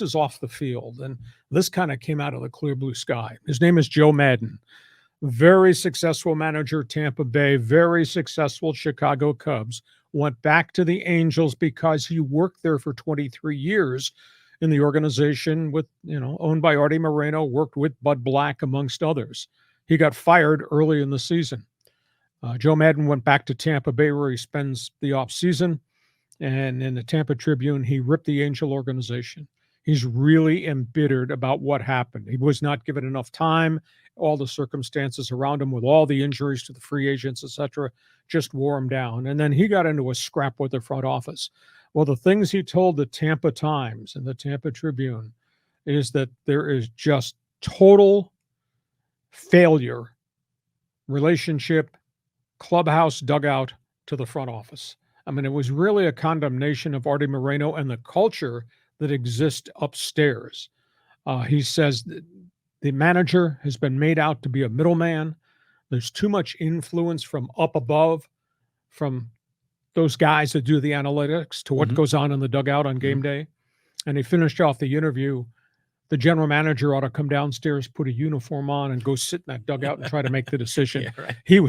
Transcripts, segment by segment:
is off the field, and this kind of came out of the clear blue sky. His name is Joe Maddon. Very successful manager, Tampa Bay, very successful Chicago Cubs. Went back to the Angels because he worked there for 23 years in the organization owned by Arte Moreno, worked with Bud Black, amongst others. He got fired early in the season. Joe Maddon went back to Tampa Bay where he spends the offseason. And in the Tampa Tribune, he ripped the Angel organization. He's really embittered about what happened. He was not given enough time. All the circumstances around him with all the injuries to the free agents, etc., just wore him down. And then he got into a scrap with the front office. Well, the things he told the Tampa Times and the Tampa Tribune is that there is just total failure, relationship, clubhouse, dugout to the front office. I mean, it was really a condemnation of Arte Moreno and the culture that exists upstairs. He says that the manager has been made out to be a middleman. There's too much influence from up above, from those guys that do the analytics, to what goes on in the dugout on game day. And he finished off the interview. The general manager ought to come downstairs, put a uniform on, and go sit in that dugout and try to make the decision. Yeah, right. He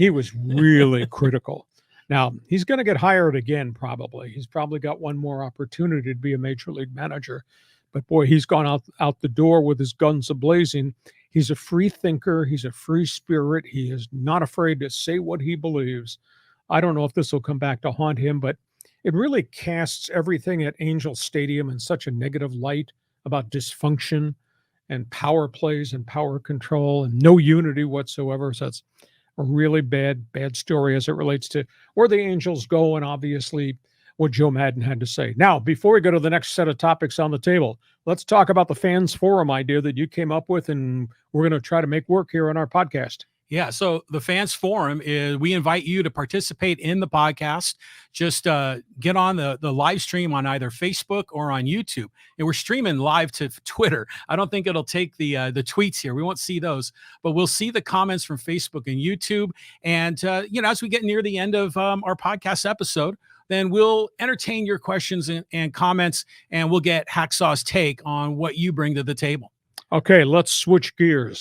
was really critical. Now, he's going to get hired again, probably. He's probably got one more opportunity to be a major league manager. But, boy, he's gone out the door with his guns a-blazing. He's a free thinker. He's a free spirit. He is not afraid to say what he believes. I don't know if this will come back to haunt him, but it really casts everything at Angel Stadium in such a negative light about dysfunction and power plays and power control and no unity whatsoever. So that's a really bad story as it relates to where the Angels go and obviously what Joe Maddon had to say. Now, before we go to the next set of topics on the table, let's talk about the Fans Forum idea that you came up with, and we're going to try to make work here on our podcast. Yeah, so the Fans Forum is, we invite you to participate in the podcast. Just get on the live stream on either Facebook or on YouTube. And we're streaming live to Twitter. I don't think it'll take the tweets here. We won't see those, but we'll see the comments from Facebook and YouTube. And, as we get near the end of our podcast episode, then we'll entertain your questions and comments, and we'll get Hacksaw's take on what you bring to the table. Okay, let's switch gears.